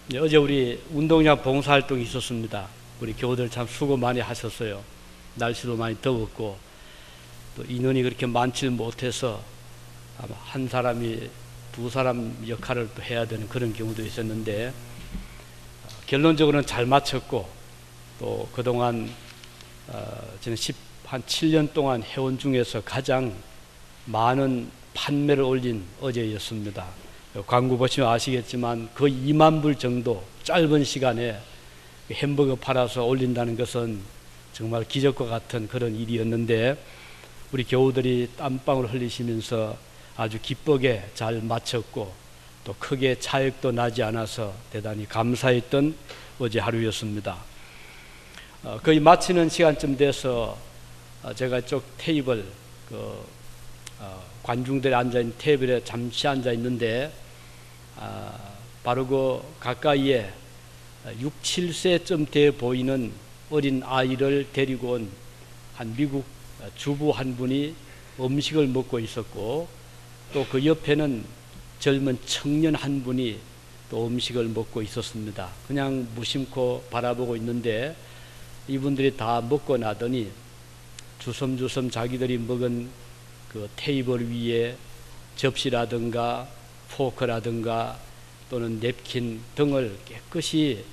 네, 어제 우리 운동장 봉사활동이 있었습니다. 우리 교우들 참 수고 많이 하셨어요. 날씨도 많이 더웠고 또 인원이 그렇게 많지 못해서 아마 한 사람이 두 사람 역할을 또 해야 되는 그런 경우도 있었는데 결론적으로는 잘 마쳤고 또 그동안 저는 한 7년 동안 해온 중에서 가장 많은 판매를 올린 어제였습니다. 광고 보시면 아시겠지만 거의 2만 불 정도 짧은 시간에 햄버거 팔아서 올린다는 것은 정말 기적과 같은 그런 일이었는데 우리 교우들이 땀방울 흘리시면서 아주 기쁘게 잘 마쳤고 또 크게 차액도 나지 않아서 대단히 감사했던 어제 하루였습니다. 거의 마치는 시간쯤 돼서 제가 이쪽 테이블 관중들이 앉아있는 테이블에 잠시 앉아있는데 바로 그 가까이에 6, 7세쯤 돼 보이는 어린 아이를 데리고 온 한 미국 주부 한 분이 음식을 먹고 있었고 또 그 옆에는 젊은 청년 한 분이 또 음식을 먹고 있었습니다. 그냥 무심코 바라보고 있는데 이분들이 다 먹고 나더니 주섬주섬 자기들이 먹은 그 테이블 위에 접시라든가 포크라든가 또는 냅킨 등을 깨끗이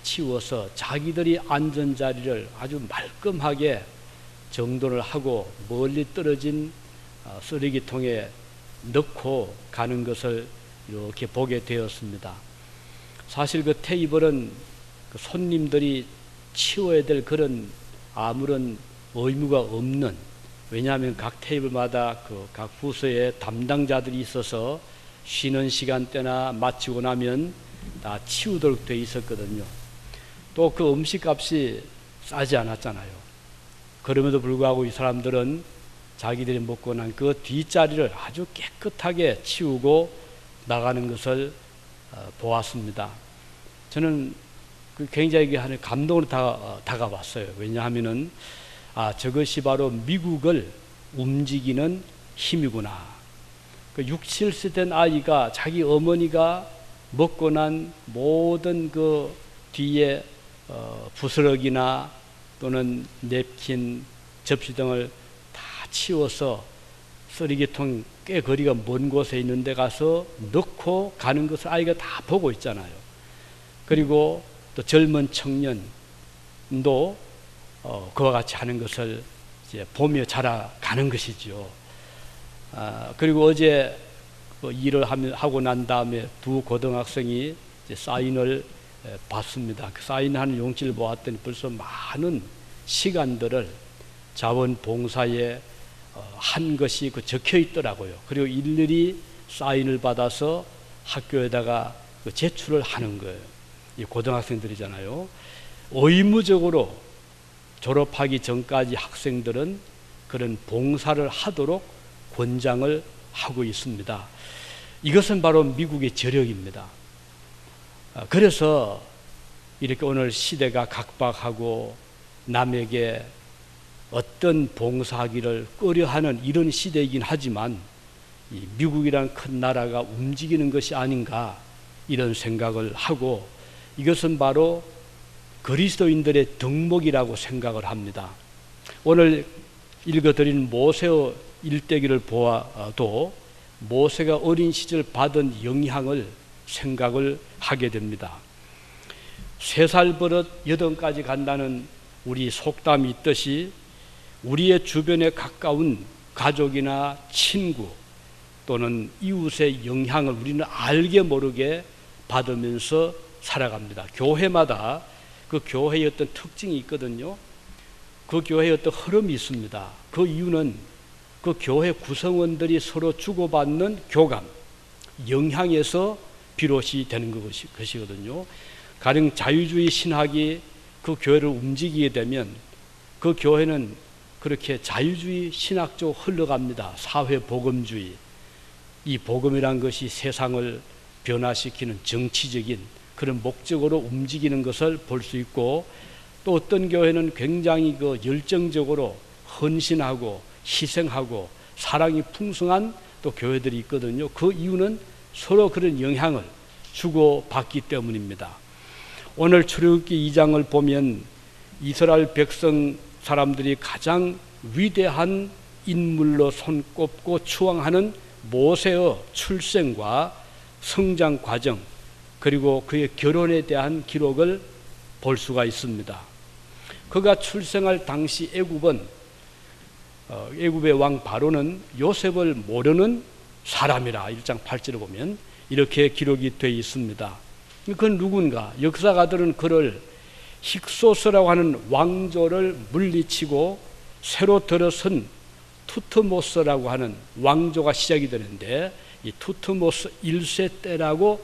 치워서 자기들이 앉은 자리를 아주 말끔하게 정돈을 하고 멀리 떨어진 쓰레기통에 넣고 가는 것을 이렇게 보게 되었습니다. 사실 그 테이블은 그 손님들이 치워야 될 그런 아무런 의무가 없는, 왜냐하면 각 테이블마다 각 부서에 담당자들이 있어서 쉬는 시간대나 마치고 나면 다 치우도록 되어 있었거든요. 또 그 음식값이 싸지 않았잖아요. 그럼에도 불구하고 이 사람들은 자기들이 먹고 난 그 뒷자리를 아주 깨끗하게 치우고 나가는 것을 보았습니다. 저는 굉장히 하는 감동으로 다가왔어요. 왜냐하면은 저것이 바로 미국을 움직이는 힘이구나. 그 6, 7세 된 아이가 자기 어머니가 먹고 난 모든 그 뒤에 부스러기나 또는 냅킨, 접시 등을 다 치워서 쓰레기통 꽤 거리가 먼 곳에 있는 데 가서 넣고 가는 것을 아이가 다 보고 있잖아요. 그리고 또 젊은 청년도 그와 같이 하는 것을 이제 보며 자라가는 것이죠. 그리고 어제 일을 하고 난 다음에 두 고등학생이 이제 사인을 받습니다. 그 사인하는 용지를 보았더니 벌써 많은 시간들을 자원봉사에 한 것이 적혀 있더라고요. 그리고 일일이 사인을 받아서 학교에다가 제출을 하는 거예요. 이 고등학생들이잖아요. 의무적으로 졸업하기 전까지 학생들은 그런 봉사를 하도록 권장을 하고 있습니다. 이것은 바로 미국의 저력입니다. 그래서 이렇게 오늘 시대가 각박하고 남에게 어떤 봉사하기를 꺼려하는 이런 시대이긴 하지만 이 미국이란 큰 나라가 움직이는 것이 아닌가 이런 생각을 하고, 이것은 바로 그리스도인들의 덕목이라고 생각을 합니다. 오늘 읽어드린 모세의 일대기를 보아도 모세가 어린 시절 받은 영향을 생각을 하게 됩니다. 3살 버릇 8까지 간다는 우리 속담이 있듯이 우리의 주변에 가까운 가족이나 친구 또는 이웃의 영향을 우리는 알게 모르게 받으면서 살아갑니다. 교회마다 그 교회의 어떤 특징이 있거든요. 그 교회의 어떤 흐름이 있습니다. 그 이유는 그 교회 구성원들이 서로 주고받는 교감, 영향에서 비롯이 되는 것이거든요. 가령 자유주의 신학이 그 교회를 움직이게 되면 그 교회는 그렇게 자유주의 신학 쪽으로 흘러갑니다. 사회복음주의. 이 복음이란 것이 세상을 변화시키는 정치적인 그런 목적으로 움직이는 것을 볼 수 있고, 또 어떤 교회는 굉장히 열정적으로 헌신하고 희생하고 사랑이 풍성한 또 교회들이 있거든요. 그 이유는 서로 그런 영향을 주고받기 때문입니다. 오늘 출애굽기 2장을 보면 이스라엘 백성 사람들이 가장 위대한 인물로 손꼽고 추앙하는 모세의 출생과 성장 과정, 그리고 그의 결혼에 대한 기록을 볼 수가 있습니다. 그가 출생할 당시 애굽의 왕 바로는 요셉을 모르는 사람이라 1장 8절에 보면 이렇게 기록이 되어 있습니다. 그건 누군가? 역사가들은 그를 힉소스라고 하는 왕조를 물리치고 새로 들어선 투트모스라고 하는 왕조가 시작이 되는데 이 투트모스 1세 때라고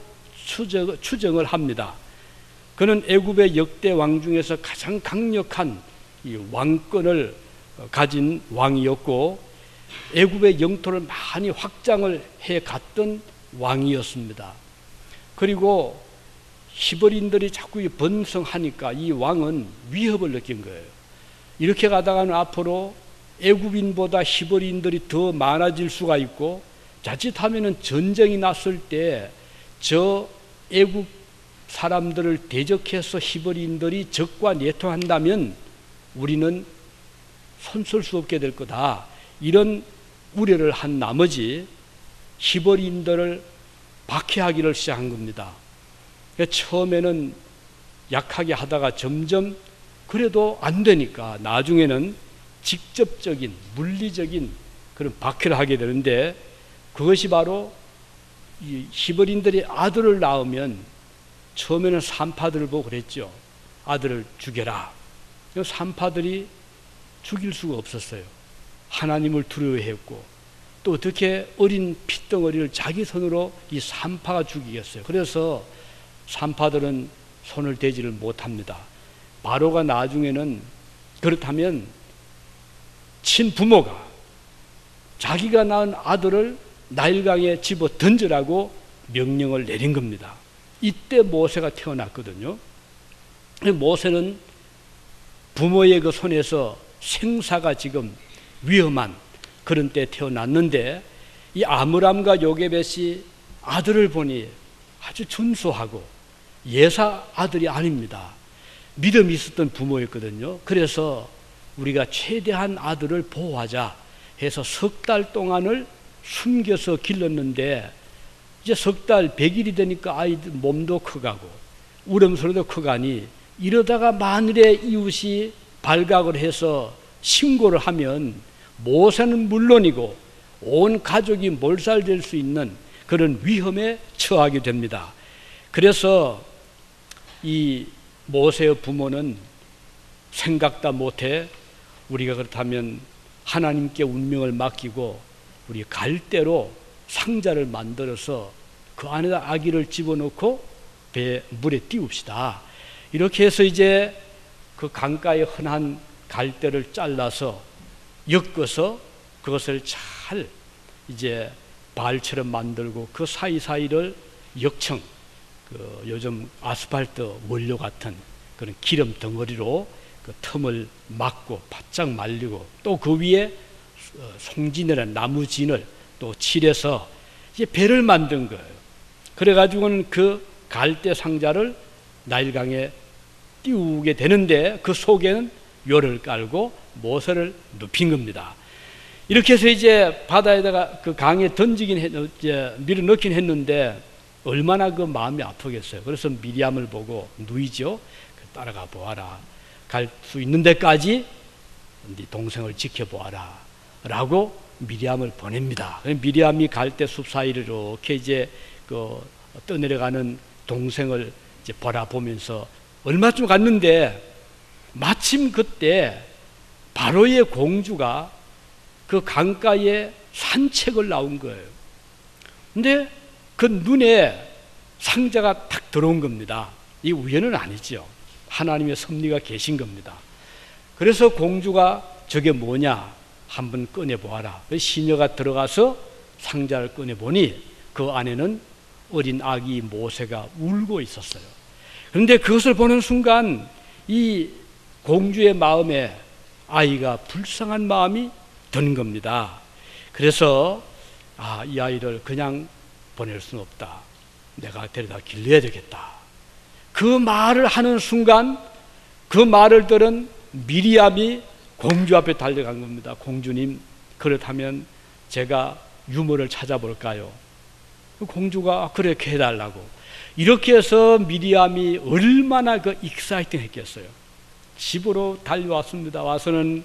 추정을 합니다. 그는 애굽의 역대 왕 중에서 가장 강력한 이 왕권을 가진 왕이었고 애굽의 영토를 많이 확장을 해 갔던 왕이었습니다. 그리고 히브리인들이 자꾸 번성하니까 이 왕은 위협을 느낀 거예요. 이렇게 가다가는 앞으로 애굽인보다 히브리인들이 더 많아질 수가 있고 자칫하면은 전쟁이 났을 때 저 애굽 사람들을 대적해서 히브리인들이 적과 내통한다면 우리는 손쓸 수 없게 될 거다. 이런 우려를 한 나머지 히브리인들을 박해하기를 시작한 겁니다. 처음에는 약하게 하다가 점점 그래도 안 되니까 나중에는 직접적인 물리적인 그런 박해를 하게 되는데 그것이 바로 이 히브리인들이 아들을 낳으면 처음에는 산파들을 보고 그랬죠. 아들을 죽여라. 산파들이 죽일 수가 없었어요. 하나님을 두려워했고 또 어떻게 어린 핏덩어리를 자기 손으로 이 산파가 죽이겠어요. 그래서 산파들은 손을 대지를 못합니다. 바로가 나중에는 그렇다면 친부모가 자기가 낳은 아들을 나일강에 집어 던지라고 명령을 내린 겁니다. 이때 모세가 태어났거든요. 모세는 부모의 그 손에서 생사가 지금 위험한 그런 때 태어났는데 이 아므람과 요게벳이 아들을 보니 아주 준수하고 예사 아들이 아닙니다. 믿음이 있었던 부모였거든요. 그래서 우리가 최대한 아들을 보호하자 해서 석 달 동안을 숨겨서 길렀는데 이제 석 달 100일이 되니까 아이들 몸도 커가고 울음소리도 커가니 이러다가 만일에 이웃이 발각을 해서 신고를 하면 모세는 물론이고 온 가족이 몰살될 수 있는 그런 위험에 처하게 됩니다. 그래서 이 모세의 부모는 생각도 못해 우리가 그렇다면 하나님께 운명을 맡기고 우리 갈대로 상자를 만들어서 그 안에다 아기를 집어넣고 물에 띄웁시다. 이렇게 해서 이제 그 강가에 흔한 갈대를 잘라서 엮어서 그것을 잘 이제 발처럼 만들고 그 사이사이를 역청, 그 요즘 아스팔트 원료 같은 그런 기름 덩어리로 그 틈을 막고 바짝 말리고 또 그 위에 송진이라는 나무진을 또 칠해서 이제 배를 만든 거예요. 그래가지고는 그 갈대 상자를 나일강에 띄우게 되는데 그 속에는 묘를 깔고 모세를 눕힌 겁니다. 이렇게 해서 이제 바다에다가 그 강에 던지긴 밀어 넣긴 했는데 얼마나 그 마음이 아프겠어요. 그래서 미리암을 보고 누이죠. 따라가 보아라. 갈 수 있는 데까지 네 동생을 지켜보아라. 라고 미리암을 보냅니다. 미리암이 갈대 숲 사이를 이렇게 이제 그 떠내려가는 동생을 이제 바라보면서 얼마쯤 갔는데 마침 그때 바로의 공주가 그 강가에 산책을 나온 거예요. 근데 그 눈에 상자가 탁 들어온 겁니다. 이 우연은 아니죠. 하나님의 섭리가 계신 겁니다. 그래서 공주가 저게 뭐냐 한번 꺼내보아라. 시녀가 들어가서 상자를 꺼내보니 그 안에는 어린 아기 모세가 울고 있었어요. 그런데 그것을 보는 순간 이 공주의 마음에 아이가 불쌍한 마음이 든 겁니다. 그래서 이 아이를 그냥 보낼 수는 없다. 내가 데려다 길러야 되겠다. 그 말을 하는 순간 그 말을 들은 미리암이 공주 앞에 달려간 겁니다. 공주님, 그렇다면 제가 유모를 찾아볼까요? 공주가 그렇게 해달라고. 이렇게 해서 미리암이 얼마나 익사이팅 했겠어요. 집으로 달려왔습니다. 와서는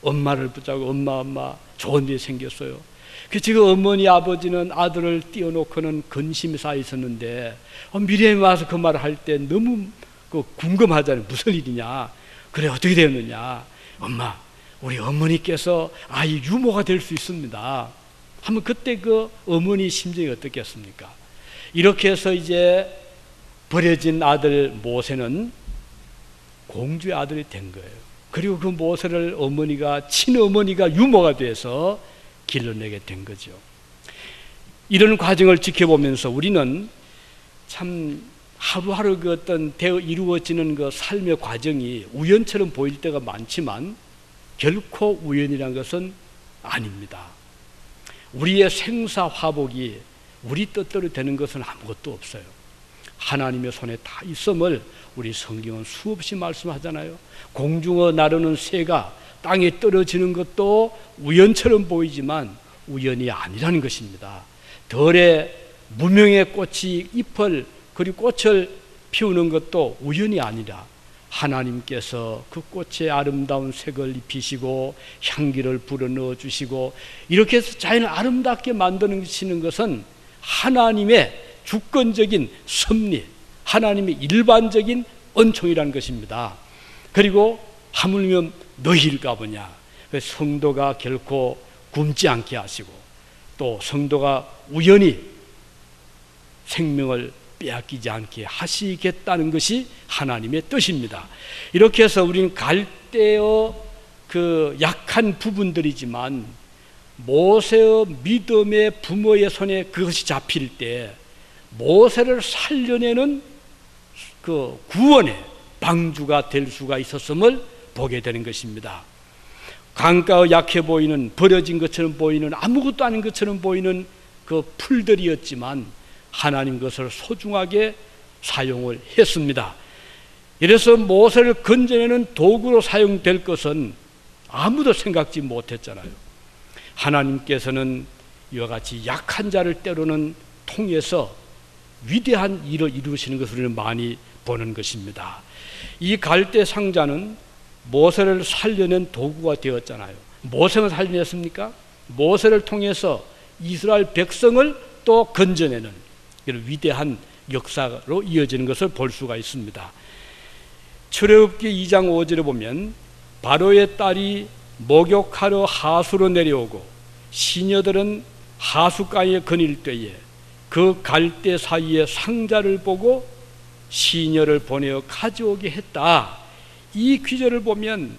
엄마를 붙잡고 엄마 좋은 일이 생겼어요. 지금 어머니 아버지는 아들을 띄워놓고는 근심이 쌓여 있었는데 미리암이 와서 그 말을 할 때 너무 궁금하잖아요. 무슨 일이냐? 그래, 어떻게 되었느냐? 엄마, 우리 어머니께서 아이 유모가 될 수 있습니다. 하면 그때 그 어머니 심정이 어떻겠습니까? 이렇게 해서 이제 버려진 아들 모세는 공주의 아들이 된 거예요. 그리고 그 모세를 친어머니가 유모가 돼서 길러내게 된 거죠. 이런 과정을 지켜보면서 우리는 참 하루하루 그 어떤 이루어지는 그 삶의 과정이 우연처럼 보일 때가 많지만 결코 우연이라는 것은 아닙니다. 우리의 생사화복이 우리 뜻대로 되는 것은 아무것도 없어요. 하나님의 손에 다 있음을 우리 성경은 수없이 말씀하잖아요. 공중어 나르는 새가 땅에 떨어지는 것도 우연처럼 보이지만 우연이 아니라는 것입니다. 덜에 무명의 꽃이 잎을 그리고 꽃을 피우는 것도 우연이 아니라 하나님께서 그 꽃에 아름다운 색을 입히시고 향기를 불어넣어 주시고 이렇게 해서 자연을 아름답게 만드시는 것은 하나님의 주권적인 섭리, 하나님의 일반적인 은총이라는 것입니다. 그리고 하물며 너희일까 보냐. 성도가 결코 굶지 않게 하시고 또 성도가 우연히 생명을 빼앗기지 않게 하시겠다는 것이 하나님의 뜻입니다. 이렇게 해서 우리는 갈대의 그 약한 부분들이지만 모세의 믿음의 부모의 손에 그것이 잡힐 때 모세를 살려내는 그 구원의 방주가 될 수가 있었음을 보게 되는 것입니다. 강가의 약해 보이는 버려진 것처럼 보이는 아무것도 아닌 것처럼 보이는 그 풀들이었지만 하나님 것을 소중하게 사용을 했습니다. 이래서 모세를 건져내는 도구로 사용될 것은 아무도 생각지 못했잖아요. 하나님께서는 이와 같이 약한 자를 때로는 통해서 위대한 일을 이루시는 것을 우리는 많이 보는 것입니다. 이 갈대 상자는 모세를 살려낸 도구가 되었잖아요. 모세는 살려냈습니까? 모세를 통해서 이스라엘 백성을 또 건져내는 이런 위대한 역사로 이어지는 것을 볼 수가 있습니다. 출애굽기 2장 5절에 보면 바로의 딸이 목욕하러 하수로 내려오고 시녀들은 하수가에 거닐 때에 그 갈대 사이에 상자를 보고 시녀를 보내어 가져오게 했다. 이 귀절을 보면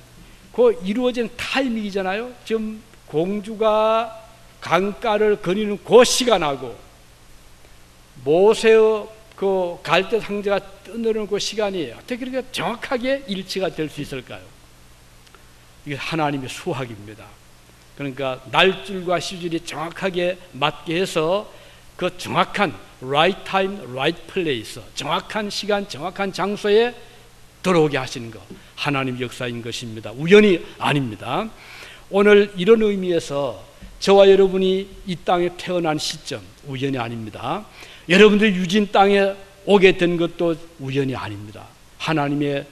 그 이루어진 타이밍이잖아요. 지금 공주가 강가를 거니는 그 시간하고 모세의 그 갈대 상자가 떠내려오는 그 시간이 어떻게 그렇게 정확하게 일치가 될 수 있을까요? 이게 하나님의 수학입니다. 그러니까 날줄과 시줄이 정확하게 맞게 해서 그 정확한 right time, right place, 정확한 시간, 정확한 장소에 들어오게 하시는 것, 하나님의 역사인 것입니다. 우연이 아닙니다. 오늘 이런 의미에서 저와 여러분이 이 땅에 태어난 시점 우연이 아닙니다. 여러분들이 유진 땅에 오게 된 것도 우연이 아닙니다. 하나님의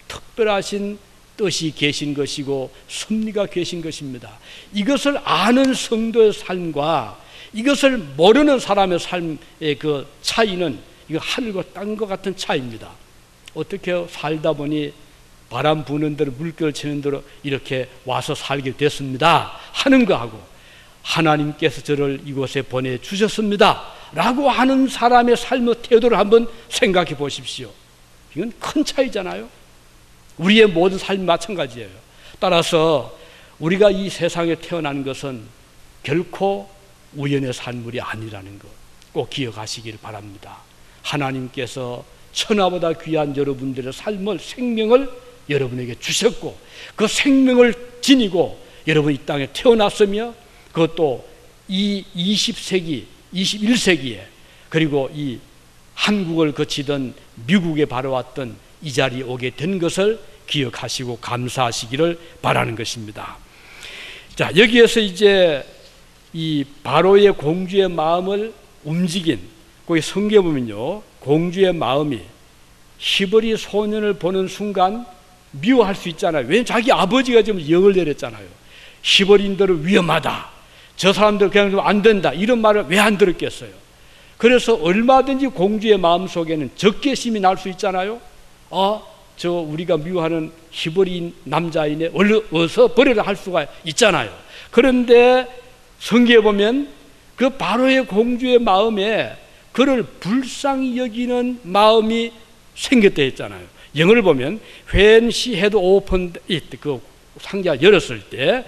특별하신 뜻이 계신 것이고 섭리가 계신 것입니다. 이것을 아는 성도의 삶과 이것을 모르는 사람의 삶의 그 차이는 이거 하늘과 땅과 같은 차이입니다. 어떻게 살다 보니 바람 부는 대로 물결 치는 대로 이렇게 와서 살게 됐습니다 하는 거하고 하나님께서 저를 이곳에 보내주셨습니다 라고 하는 사람의 삶의 태도를 한번 생각해 보십시오. 이건 큰 차이잖아요. 우리의 모든 삶이 마찬가지예요. 따라서 우리가 이 세상에 태어난 것은 결코 우연의 산물이 아니라는 것 꼭 기억하시길 바랍니다. 하나님께서 천하보다 귀한 여러분들의 삶을 생명을 여러분에게 주셨고 그 생명을 지니고 여러분이 이 땅에 태어났으며 그것도 이 20세기, 21세기에 그리고 이 한국을 거치던 미국에 바로 왔던 이 자리에 오게 된 것을 기억하시고 감사하시기를 바라는 것입니다. 자, 여기에서 이제 이 바로의 공주의 마음을 움직인, 거기 성경에 보면요, 공주의 마음이 히브리 소년을 보는 순간 미워할 수 있잖아요. 왜냐하면 자기 아버지가 지금 영을 내렸잖아요. 히브리인들은 위험하다, 저 사람들 그냥 좀 안 된다, 이런 말을 왜 안 들었겠어요? 그래서 얼마든지 공주의 마음 속에는 적개심이 날 수 있잖아요. 저 우리가 미워하는 히브리인 남자인에 어서 버리라 할 수가 있잖아요. 그런데 성경에 보면 그 바로의 공주의 마음에 그를 불쌍히 여기는 마음이 생겼다 했잖아요. 영어를 보면 when she had opened it, 그 상자 열었을 때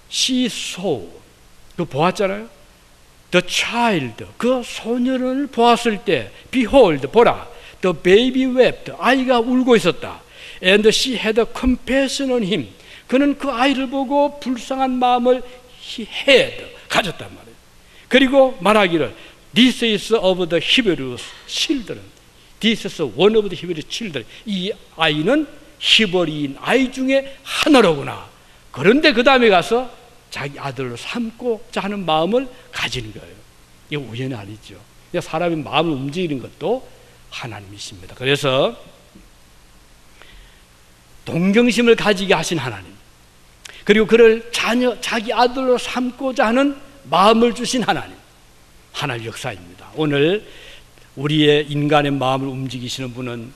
she saw, 그 보았잖아요. the child, 그 소년을 보았을 때 behold, 보라, the baby wept, 아이가 울고 있었다. and she had compassion on him, 그는 그 아이를 보고 불쌍한 마음을 had, 가졌단 말이에요. 그리고 말하기를 this is of the Hebrew children, this is one of the Hebrew children, 이 아이는 히브리인 아이 중에 하나로구나. 그런데 그 다음에 가서 자기 아들로 삼고자 하는 마음을 가지는 거예요. 이거 우연이 아니죠. 사람의 마음을 움직이는 것도 하나님이십니다. 그래서 동정심을 가지게 하신 하나님, 그리고 그를 자기 아들로 삼고자 하는 마음을 주신 하나님, 하나님의 역사입니다. 오늘 우리의 인간의 마음을 움직이시는 분은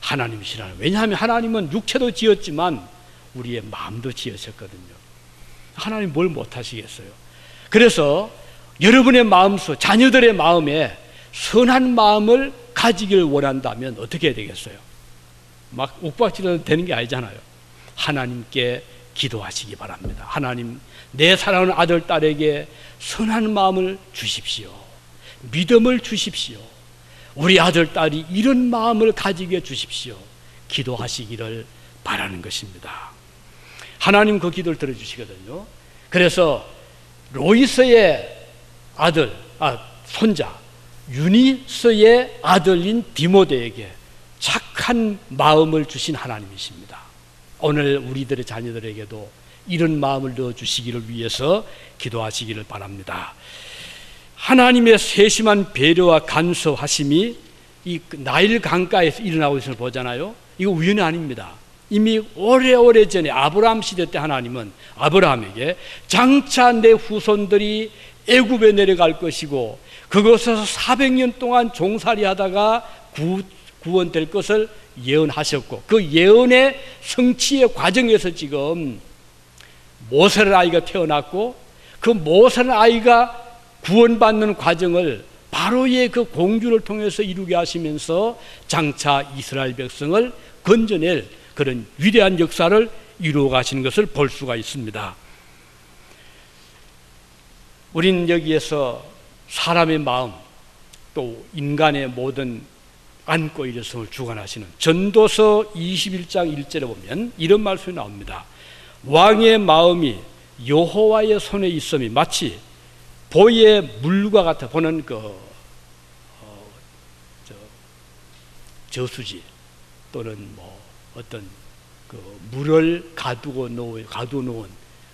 하나님이시라는, 왜냐하면 하나님은 육체도 지었지만 우리의 마음도 지으셨거든요. 하나님 뭘 못하시겠어요? 그래서 여러분의 마음속, 자녀들의 마음에 선한 마음을 가지길 원한다면 어떻게 해야 되겠어요? 막 옥박지르면 되는 게 아니잖아요. 하나님께 기도하시기 바랍니다. 하나님, 내 사랑하는 아들, 딸에게 선한 마음을 주십시오. 믿음을 주십시오. 우리 아들, 딸이 이런 마음을 가지게 해주십시오. 기도하시기를 바라는 것입니다. 하나님 그 기도를 들어주시거든요. 그래서 로이스의 아들, 손자 유니스의 아들인 디모데에게 착한 마음을 주신 하나님이십니다. 오늘 우리들의 자녀들에게도 이런 마음을 넣어주시기를 위해서 기도하시기를 바랍니다. 하나님의 세심한 배려와 간섭하심이 이 나일 강가에서 일어나고 있는 걸 보잖아요. 이거 우연이 아닙니다. 이미 오래오래 전에 아브라함 시대 때 하나님은 아브라함에게 장차 내 후손들이 애굽에 내려갈 것이고 그곳에서 400년 동안 종살이 하다가 구원될 것을 예언하셨고, 그 예언의 성취의 과정에서 지금 모세라는 아이가 태어났고, 그 모세라는 아이가 구원받는 과정을 바로의 그 공주를 통해서 이루게 하시면서 장차 이스라엘 백성을 건져낼 그런 위대한 역사를 이루어 가시는 것을 볼 수가 있습니다. 우리는 여기에서 사람의 마음, 또 인간의 모든 안고 일어섬을 주관하시는 전도서 21장 1절에 보면 이런 말씀이 나옵니다. 왕의 마음이 여호와의 손에 있음이 마치 보의 물과 같아. 보는 저수지 또는 뭐 어떤 그 물을 가두어 놓은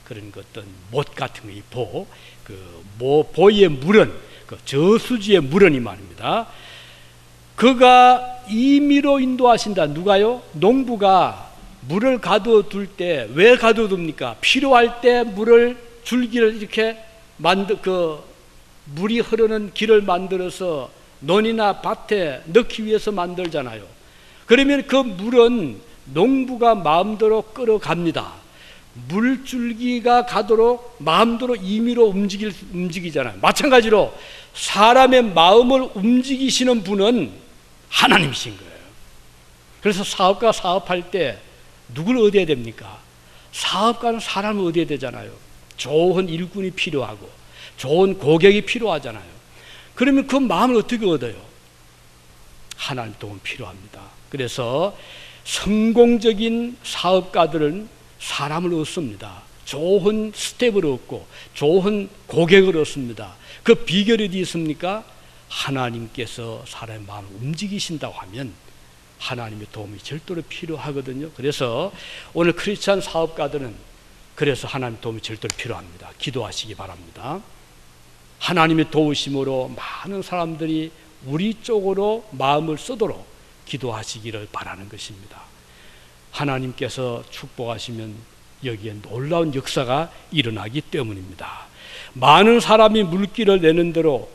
그런 어떤 못 같은 거, 보의 물은 그 저수지의 물은 이 말입니다. 그가 임의로 인도하신다. 누가요? 농부가 물을 가두어 둘 때 왜 가두어 둡니까? 필요할 때 물을 줄기를 이렇게 물이 흐르는 길을 만들어서 논이나 밭에 넣기 위해서 만들잖아요. 그러면 그 물은 농부가 마음대로 끌어갑니다. 물줄기가 가도록 마음대로 임의로 움직이잖아요. 마찬가지로 사람의 마음을 움직이시는 분은 하나님이신 거예요. 그래서 사업가 사업할 때 누굴 얻어야 됩니까? 사업가는 사람을 얻어야 되잖아요. 좋은 일꾼이 필요하고 좋은 고객이 필요하잖아요. 그러면 그 마음을 어떻게 얻어요? 하나님 도움 필요합니다. 그래서 성공적인 사업가들은 사람을 얻습니다. 좋은 스텝을 얻고 좋은 고객을 얻습니다. 그 비결이 어디 있습니까? 하나님께서 사람의 마음을 움직이신다고 하면 하나님의 도움이 절대로 필요하거든요. 그래서 오늘 크리스찬 사업가들은 그래서 하나님의 도움이 절대로 필요합니다. 기도하시기 바랍니다. 하나님의 도우심으로 많은 사람들이 우리 쪽으로 마음을 쓰도록 기도하시기를 바라는 것입니다. 하나님께서 축복하시면 여기에 놀라운 역사가 일어나기 때문입니다. 많은 사람이 물길을 내는 대로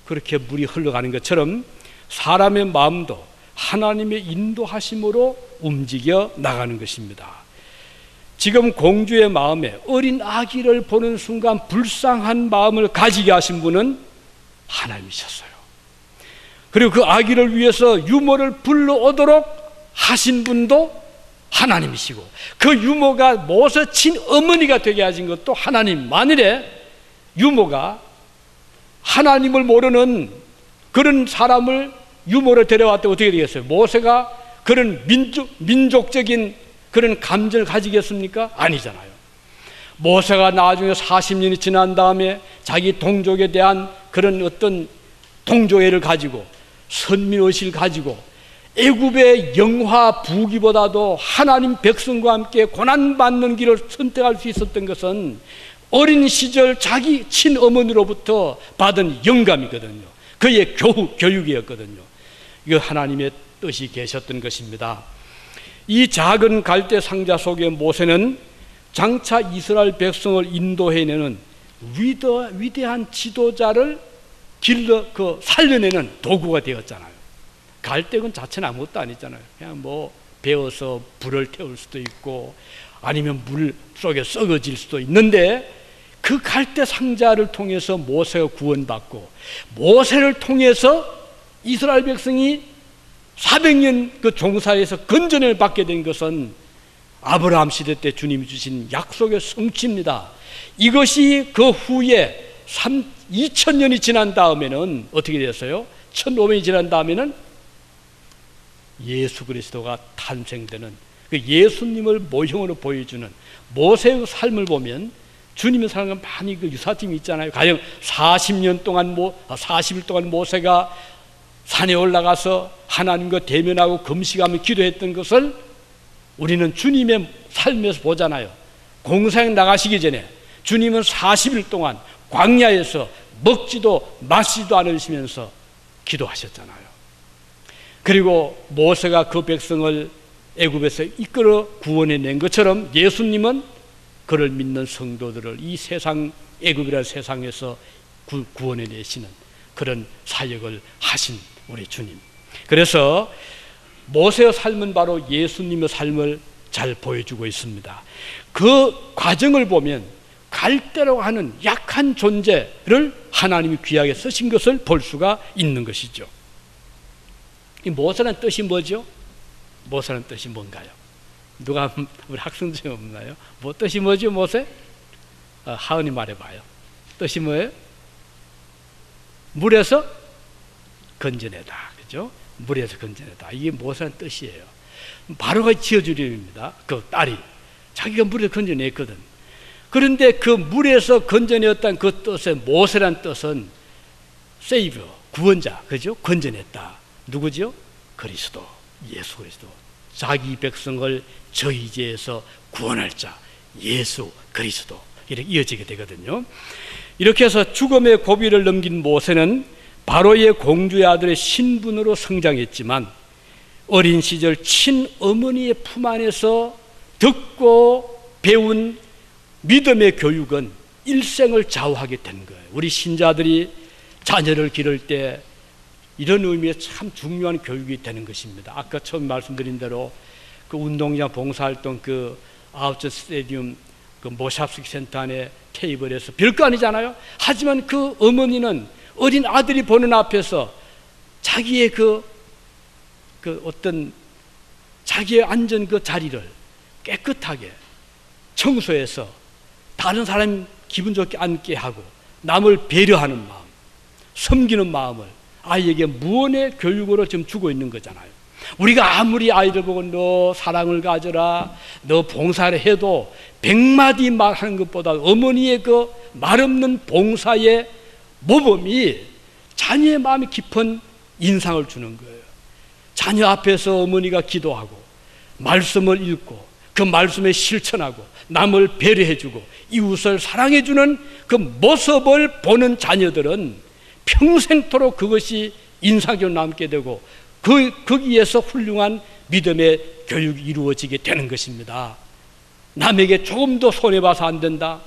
그렇게 물이 흘러가는 것처럼 사람의 마음도 하나님의 인도하심으로 움직여 나가는 것입니다. 지금 공주의 마음에 어린 아기를 보는 순간 불쌍한 마음을 가지게 하신 분은 하나님이셨어요. 그리고 그 아기를 위해서 유모를 불러오도록 하신 분도 하나님이시고, 그 유모가 모세 친어머니가 되게 하신 것도 하나님. 만일에 유모가 하나님을 모르는 그런 사람을 유모를 데려왔다 어떻게 되겠어요? 모세가 그런 민족적인 그런 감정을 가지겠습니까? 아니잖아요. 모세가 나중에 40년이 지난 다음에 자기 동족에 대한 그런 어떤 동족애를 가지고 선민의식을 가지고 애굽의 영화 부귀보다도 하나님 백성과 함께 고난받는 길을 선택할 수 있었던 것은 어린 시절 자기 친어머니로부터 받은 영감이거든요. 그의 교육이었거든요. 이거 하나님의 뜻이 계셨던 것입니다. 이 작은 갈대 상자 속에 모세는 장차 이스라엘 백성을 인도해내는 위대한 지도자를 살려내는 도구가 되었잖아요. 갈대건 자체는 아무것도 아니잖아요. 그냥 뭐 베어서 불을 태울 수도 있고 아니면 물 속에 썩어질 수도 있는데, 그 갈대 상자를 통해서 모세가 구원받고 모세를 통해서 이스라엘 백성이 400년 그 종사에서 건전을 받게 된 것은 아브라함 시대 때 주님이 주신 약속의 성취입니다. 이것이 그 후에 2000년이 지난 다음에는 어떻게 됐어요? 1500년이 지난 다음에는 예수 그리스도가 탄생되는, 그 예수님을 모형으로 보여주는 모세의 삶을 보면 주님의 삶과 많이 그 유사점이 있잖아요. 가령 40일 동안 모세가 산에 올라가서 하나님과 대면하고 금식하며 기도했던 것을 우리는 주님의 삶에서 보잖아요. 공사에 나가시기 전에 주님은 40일 동안 광야에서 먹지도 마시지도 않으시면서 기도하셨잖아요. 그리고 모세가 그 백성을 애굽에서 이끌어 구원해낸 것처럼 예수님은 그를 믿는 성도들을 이 세상, 애굽이라는 세상에서 구원해내시는 그런 사역을 하신 우리 주님. 그래서 모세의 삶은 바로 예수님의 삶을 잘 보여주고 있습니다. 그 과정을 보면 갈대라고 하는 약한 존재를 하나님이 귀하게 쓰신 것을 볼 수가 있는 것이죠. 이 모세라는 뜻이 뭐죠? 모세라는 뜻이 뭔가요? 누가 우리 학생 중에 없나요? 뭐 뜻이 뭐죠, 모세? 하은이 말해봐요. 뜻이 뭐예요? 물에서 건져내다, 그죠? 물에서 건져내다. 이게 모세라는 뜻이에요. 바로가 지어주림입니다. 그 딸이 자기가 물에서 건져냈거든. 그런데 그 물에서 건져내었다는 그 뜻의 모세라는 뜻은 세이버, 구원자, 그죠? 건져냈다. 누구죠? 그리스도, 예수 그리스도. 자기 백성을 저희 죄에서 구원할 자, 예수 그리스도. 이렇게 이어지게 되거든요. 이렇게 해서 죽음의 고비를 넘긴 모세는 바로의 공주의 아들의 신분으로 성장했지만 어린 시절 친어머니의 품 안에서 듣고 배운 믿음의 교육은 일생을 좌우하게 된 거예요. 우리 신자들이 자녀를 기를 때 이런 의미에 참 중요한 교육이 되는 것입니다. 아까 처음 말씀드린 대로 그 운동장 봉사활동 그 아웃저 스테디움 그 모샵식 센터 안에 테이블에서 별거 아니잖아요. 하지만 그 어머니는 어린 아들이 보는 앞에서 자기의 그 어떤 자기의 앉은 그 자리를 깨끗하게 청소해서 다른 사람 기분 좋게 앉게 하고 남을 배려하는 마음, 섬기는 마음을 아이에게 무언의 교육으로 지금 주고 있는 거잖아요. 우리가 아무리 아이를 보고 너 사랑을 가져라, 너 봉사를 해도 100마디 말하는 것보다 어머니의 그 말없는 봉사의 모범이 자녀의 마음에 깊은 인상을 주는 거예요. 자녀 앞에서 어머니가 기도하고 말씀을 읽고 그 말씀에 실천하고 남을 배려해주고 이웃을 사랑해주는 그 모습을 보는 자녀들은 평생토록 그것이 인상적으로 남게 되고 거기에서 훌륭한 믿음의 교육이 이루어지게 되는 것입니다. 남에게 조금도 손해봐서 안 된다,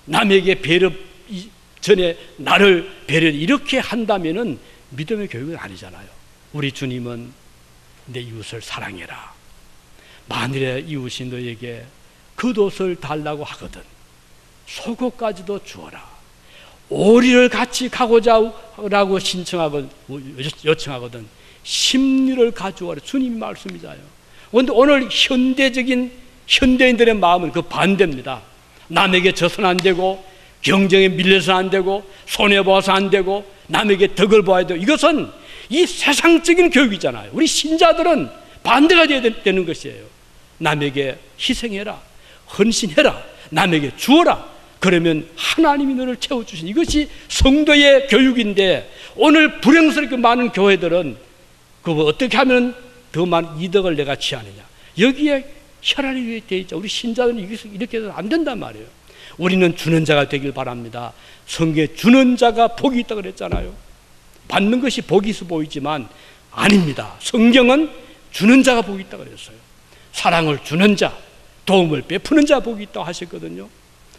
남에게 배려 전에 나를 배려, 이렇게 한다면은 믿음의 교육은 아니잖아요. 우리 주님은 내 이웃을 사랑해라. 만일에 이웃이 너에게 겉옷을 달라고 하거든 속옷까지도 주어라. 오리를 같이 가고자 라고 신청하거든, 요청하거든 십리를 가져와라. 주님 말씀이잖아요. 그런데 오늘 현대인들의 마음은 그 반대입니다. 남에게 져서는 안 되고, 경쟁에 밀려서 안 되고, 손해봐서 안 되고, 남에게 덕을 봐야 되고, 이것은 이 세상적인 교육이잖아요. 우리 신자들은 반대가 되는 것이에요. 남에게 희생해라, 헌신해라, 남에게 주어라. 그러면 하나님이 너를 채워주신, 이것이 성도의 교육인데, 오늘 불행스럽게 많은 교회들은 그거 어떻게 하면 더 많은 이득을 내가 취하느냐, 여기에 혈안이 되어 있죠. 우리 신자들은 이렇게 해서 안 된단 말이에요. 우리는 주는 자가 되길 바랍니다. 성경에 주는 자가 복이 있다고 그랬잖아요. 받는 것이 복이 있어 보이지만 아닙니다. 성경은 주는 자가 복이 있다고 그랬어요. 사랑을 주는 자, 도움을 베푸는 자 복이 있다고 하셨거든요.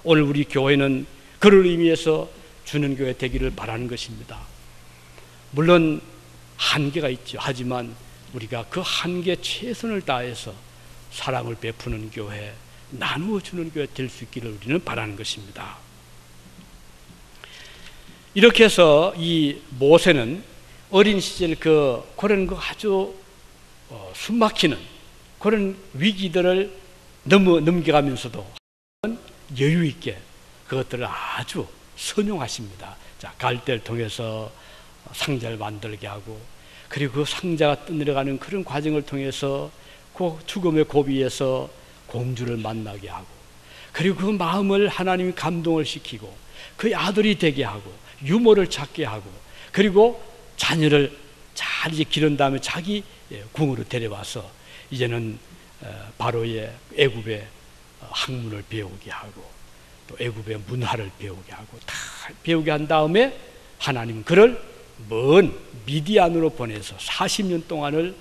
오늘 우리 교회는 그런 의미에서 주는 교회 되기를 바라는 것입니다. 물론 한계가 있죠. 하지만 우리가 그 한계에 최선을 다해서 사랑을 베푸는 교회, 나누어 주는 교회 될 수 있기를 우리는 바라는 것입니다. 이렇게 해서 이 모세는 어린 시절 그런 아주 숨막히는 그런 위기들을 넘겨가면서도 여유 있게 그것들을 아주 선용하십니다. 자, 갈대를 통해서 상자를 만들게 하고, 그리고 그 상자가 떠내려가는 그런 과정을 통해서 그 죽음의 고비에서 공주를 만나게 하고, 그리고 그 마음을 하나님이 감동을 시키고 그 아들이 되게 하고 유모를 찾게 하고, 그리고 자녀를 잘 이제 기른 다음에 자기 궁으로 데려와서 이제는 바로의 애굽의 학문을 배우게 하고 또 애굽의 문화를 배우게 하고 다 배우게 한 다음에 하나님은 그를 먼 미디안으로 보내서 40년 동안을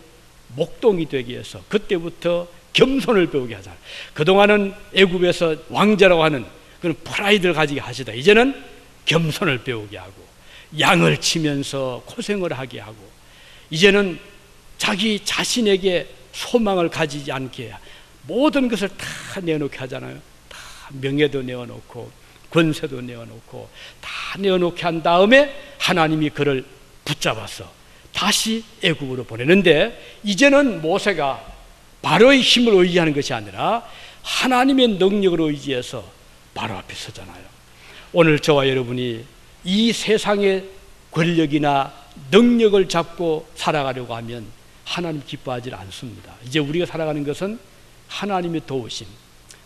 목동이 되게 해서 그때부터 겸손을 배우게 하잖아요. 그동안은 애굽에서 왕자라고 하는 그런 프라이드를 가지게 하시다 이제는 겸손을 배우게 하고, 양을 치면서 고생을 하게 하고, 이제는 자기 자신에게 소망을 가지지 않게 모든 것을 다 내어놓게 하잖아요. 다 명예도 내어놓고 권세도 내어놓고 다 내어놓게 한 다음에 하나님이 그를 붙잡아서 다시 애굽으로 보내는데, 이제는 모세가 바로의 힘을 의지하는 것이 아니라 하나님의 능력을 의지해서 바로 앞에 서잖아요. 오늘 저와 여러분이 이 세상의 권력이나 능력을 잡고 살아가려고 하면 하나님 기뻐하지 않습니다. 이제 우리가 살아가는 것은 하나님의 도우심,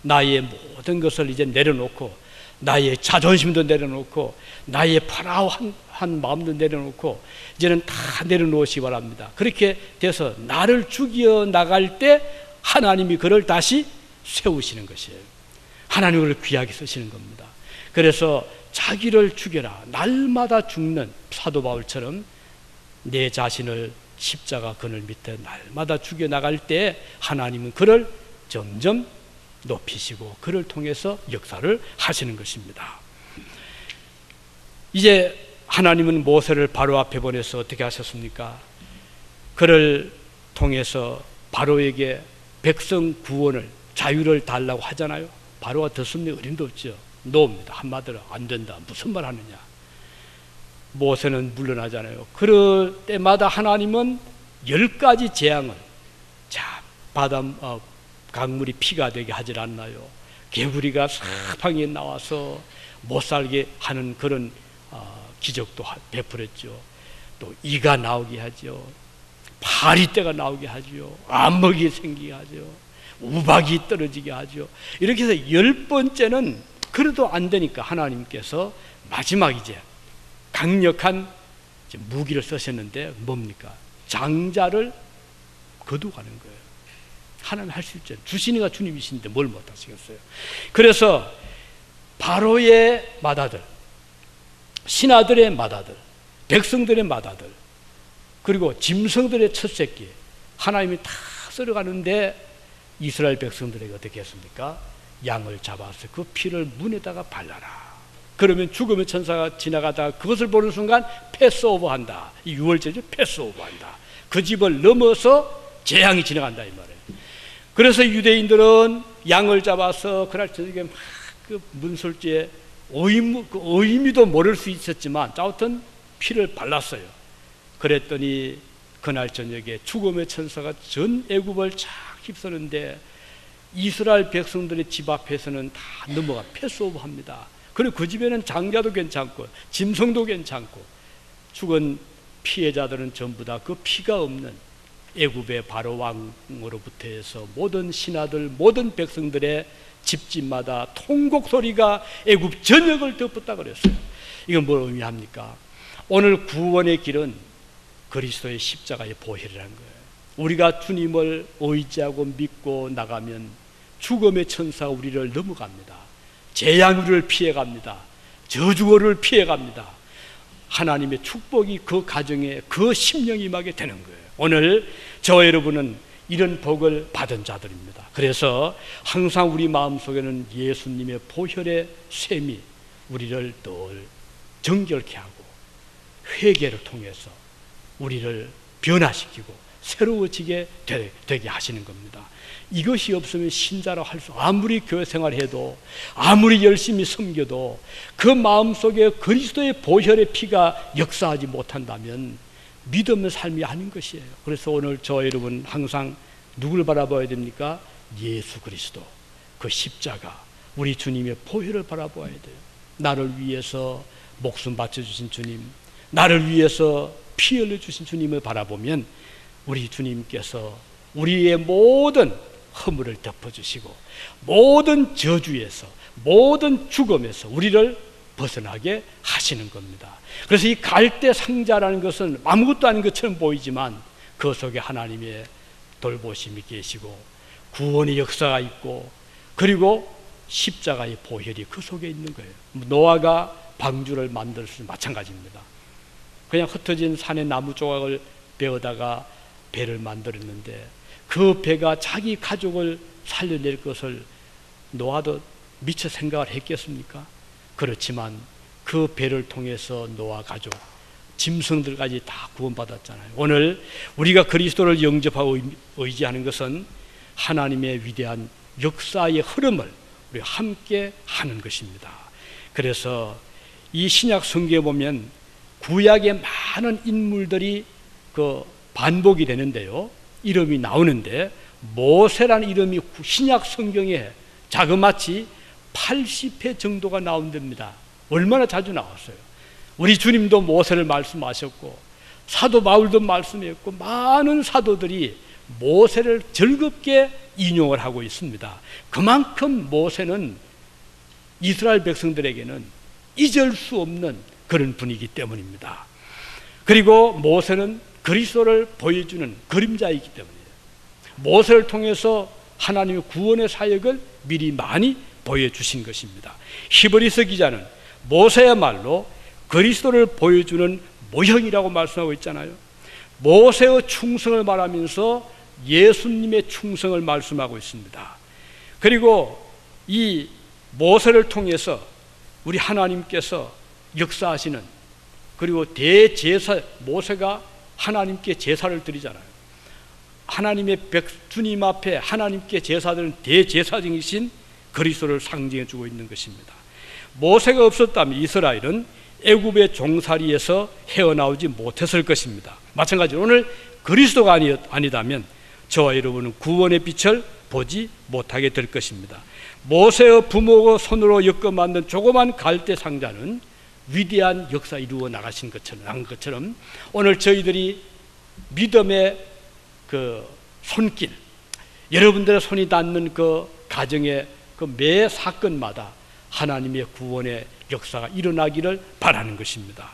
나의 모든 것을 이제 내려놓고, 나의 자존심도 내려놓고, 나의 파라오한 마음도 내려놓고, 이제는 다 내려놓으시기 바랍니다. 그렇게 돼서 나를 죽여 나갈 때 하나님이 그를 다시 세우시는 것이에요. 하나님이 그를 귀하게 쓰시는 겁니다. 그래서 자기를 죽여라, 날마다 죽는 사도 바울처럼 내 자신을 십자가 그늘 밑에 날마다 죽여 나갈 때 하나님은 그를 점점 높이시고 그를 통해서 역사를 하시는 것입니다. 이제 하나님은 모세를 바로 앞에 보내서 어떻게 하셨습니까? 그를 통해서 바로에게 백성 구원을, 자유를 달라고 하잖아요. 바로가 듣습니까? 어림도 없죠. 노입니다. 한마디로 안 된다. 무슨 말 하느냐. 모세는 물러나잖아요. 그럴 때마다 하나님은 10가지 재앙을, 자, 강물이 피가 되게 하질 않나요? 개구리가 사방에 나와서 못 살게 하는 그런 기적도 베풀었죠. 또 이가 나오게 하죠. 파리떼가 나오게 하죠. 암흑이 생기게 하죠. 우박이 떨어지게 하죠. 이렇게 해서 10번째는 그래도 안 되니까 하나님께서 마지막 이제 강력한 무기를 쓰셨는데 뭡니까? 장자를 거두가는 거예요. 하나님 할 수 있잖아요. 주신이가 주님이신데 뭘 못하시겠어요? 그래서 바로의 맏아들, 신하들의 맏아들, 백성들의 맏아들, 그리고 짐승들의 첫 새끼, 하나님이 다 썰어가는데 이스라엘 백성들에게 어떻게 했습니까? 양을 잡아서 그 피를 문에다가 발라라. 그러면 죽음의 천사가 지나가다가 그것을 보는 순간 패스오버한다. 이 유월절이죠. 패스오버한다. 그 집을 넘어서 재앙이 지나간다 이 말이에요. 그래서 유대인들은 양을 잡아서 그날 저녁에 막 그 문설주에 의미도 모를 수 있었지만 아무튼 피를 발랐어요. 그랬더니 그날 저녁에 죽음의 천사가 전 애굽을 쫙 휩쓰는데 이스라엘 백성들의 집 앞에서는 다 넘어가 패스오버합니다. 그리고 그 집에는 장자도 괜찮고 짐승도 괜찮고 죽은 피해자들은 전부 다 그 피가 없는 애굽의 바로 왕으로부터 해서 모든 신하들, 모든 백성들의 집집마다 통곡 소리가 애굽 전역을 덮었다 그랬어요. 이건 뭘 의미합니까? 오늘 구원의 길은 그리스도의 십자가의 보혈이라는 거예요. 우리가 주님을 의지하고 믿고 나가면 죽음의 천사가 우리를 넘어갑니다. 재앙을 피해갑니다. 저주를 피해갑니다. 하나님의 축복이 그 가정에 그 심령이 임하게 되는 거예요. 오늘 저와 여러분은 이런 복을 받은 자들입니다. 그래서 항상 우리 마음속에는 예수님의 보혈의 셈이 우리를 늘 정결케 하고 회개를 통해서 우리를 변화시키고 새로워지게 되게 하시는 겁니다. 이것이 없으면 신자라고 할 수, 아무리 교회 생활해도 아무리 열심히 섬겨도 그 마음속에 그리스도의 보혈의 피가 역사하지 못한다면 믿음의 삶이 아닌 것이에요. 그래서 오늘 저 여러분 항상 누굴 바라봐야 됩니까? 예수 그리스도, 그 십자가, 우리 주님의 보혈을 바라봐야 돼요. 나를 위해서 목숨 바쳐주신 주님, 나를 위해서 피 흘려주신 주님을 바라보면 우리 주님께서 우리의 모든 허물을 덮어주시고 모든 저주에서, 모든 죽음에서 우리를 벗어나게 하시는 겁니다. 그래서 이 갈대 상자라는 것은 아무것도 아닌 것처럼 보이지만 그 속에 하나님의 돌보심이 계시고 구원의 역사가 있고 그리고 십자가의 보혈이 그 속에 있는 거예요. 노아가 방주를 만들 수 마찬가지입니다. 그냥 흩어진 산의 나무 조각을 베어다가 배를 만들었는데 그 배가 자기 가족을 살려낼 것을 노아도 미처 생각을 했겠습니까? 그렇지만 그 배를 통해서 노아 가족, 짐승들까지 다 구원받았잖아요. 오늘 우리가 그리스도를 영접하고 의지하는 것은 하나님의 위대한 역사의 흐름을 우리 함께 하는 것입니다. 그래서 이 신약 성경에 보면 구약의 많은 인물들이 그 반복이 되는데요. 이름이 나오는데 모세라는 이름이 신약 성경에 자그마치 80회 정도가 나온답니다. 얼마나 자주 나왔어요. 우리 주님도 모세를 말씀하셨고 사도 바울도 말씀했고 많은 사도들이 모세를 즐겁게 인용을 하고 있습니다. 그만큼 모세는 이스라엘 백성들에게는 잊을 수 없는 그런 분이기 때문입니다. 그리고 모세는 그리스도를 보여주는 그림자이기 때문이에요. 모세를 통해서 하나님의 구원의 사역을 미리 많이 보여주신 것입니다. 히브리서 기자는 모세야말로 그리스도를 보여주는 모형이라고 말씀하고 있잖아요. 모세의 충성을 말하면서 예수님의 충성을 말씀하고 있습니다. 그리고 이 모세를 통해서 우리 하나님께서 역사하시는, 그리고 대제사, 모세가 하나님께 제사를 드리잖아요. 하나님의 주님 앞에 하나님께 제사드리는 대제사장이신 그리스도를 상징해 주고 있는 것입니다. 모세가 없었다면 이스라엘은 애굽의 종살이에서 헤어나오지 못했을 것입니다. 마찬가지로 오늘 그리스도가 아니다면 저와 여러분은 구원의 빛을 보지 못하게 될 것입니다. 모세의 부모가 손으로 엮어 만든 조그만 갈대 상자는 위대한 역사 이루어 나가신 것처럼 오늘 저희들이 믿음의 그 손길, 여러분들의 손이 닿는 그 가정의 그 매 사건마다 하나님의 구원의 역사가 일어나기를 바라는 것입니다.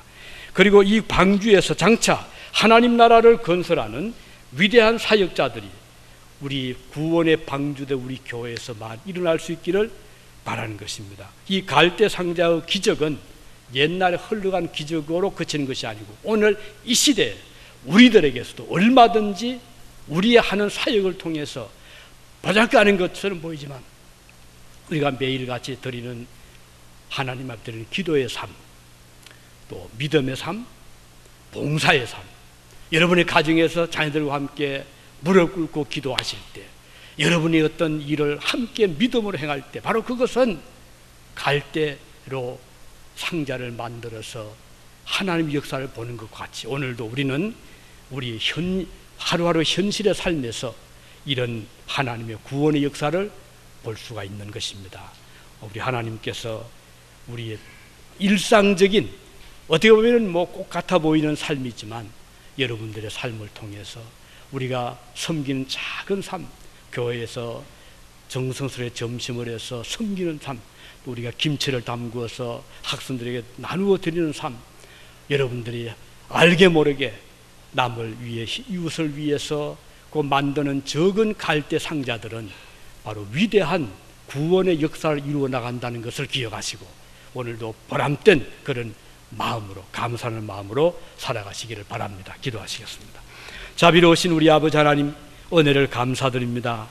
그리고 이 방주에서 장차 하나님 나라를 건설하는 위대한 사역자들이 우리 구원의 방주대 우리 교회에서 일어날 수 있기를 바라는 것입니다. 이 갈대 상자의 기적은 옛날에 흘러간 기적으로 그치는 것이 아니고 오늘 이 시대에 우리들에게서도 얼마든지 우리의 하는 사역을 통해서 바짝가는 것처럼 보이지만 우리가 매일같이 드리는 하나님 앞에 드리는 기도의 삶, 또 믿음의 삶, 봉사의 삶, 여러분의 가정에서 자녀들과 함께 무릎 꿇고 기도하실 때, 여러분이 어떤 일을 함께 믿음으로 행할 때, 바로 그것은 갈대로 상자를 만들어서 하나님의 역사를 보는 것과 같이 오늘도 우리는 우리 하루하루 현실의 삶에서 이런 하나님의 구원의 역사를 볼 수가 있는 것입니다. 우리 하나님께서 우리의 일상적인, 어떻게 보면 꼭 같아 보이는 삶이지만 여러분들의 삶을 통해서 우리가 섬기는 작은 삶, 교회에서 정성스레 점심을 해서 섬기는 삶, 또 우리가 김치를 담그어서 학생들에게 나누어 드리는 삶, 여러분들이 알게 모르게 남을 위해, 이웃을 위해서 그 만드는 적은 갈대 상자들은 바로 위대한 구원의 역사를 이루어 나간다는 것을 기억하시고 오늘도 보람된 그런 마음으로, 감사하는 마음으로 살아가시기를 바랍니다. 기도하시겠습니다. 자비로우신 우리 아버지 하나님, 은혜를 감사드립니다.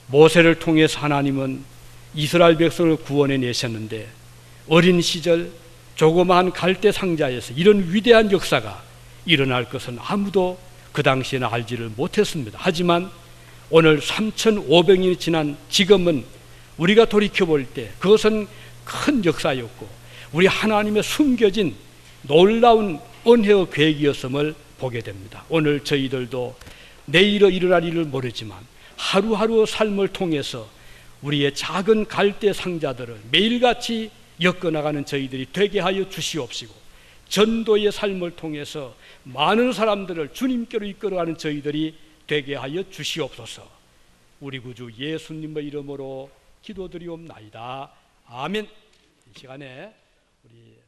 모세를 통해서 하나님은 이스라엘 백성을 구원해 내셨는데 어린 시절 조그마한 갈대 상자에서 이런 위대한 역사가 일어날 것은 아무도 그 당시에는 알지를 못했습니다. 하지만 오늘 3,500년이 지난 지금은 우리가 돌이켜볼 때 그것은 큰 역사였고 우리 하나님의 숨겨진 놀라운 은혜의 계획이었음을 보게 됩니다. 오늘 저희들도 내일에 일어날 일을 모르지만 하루하루 삶을 통해서 우리의 작은 갈대 상자들을 매일같이 엮어나가는 저희들이 되게 하여 주시옵시고 전도의 삶을 통해서 많은 사람들을 주님께로 이끌어가는 저희들이 되게 하여 주시옵소서. 우리 구주 예수님의 이름으로 기도드리옵나이다. 아멘. 이 시간에 우리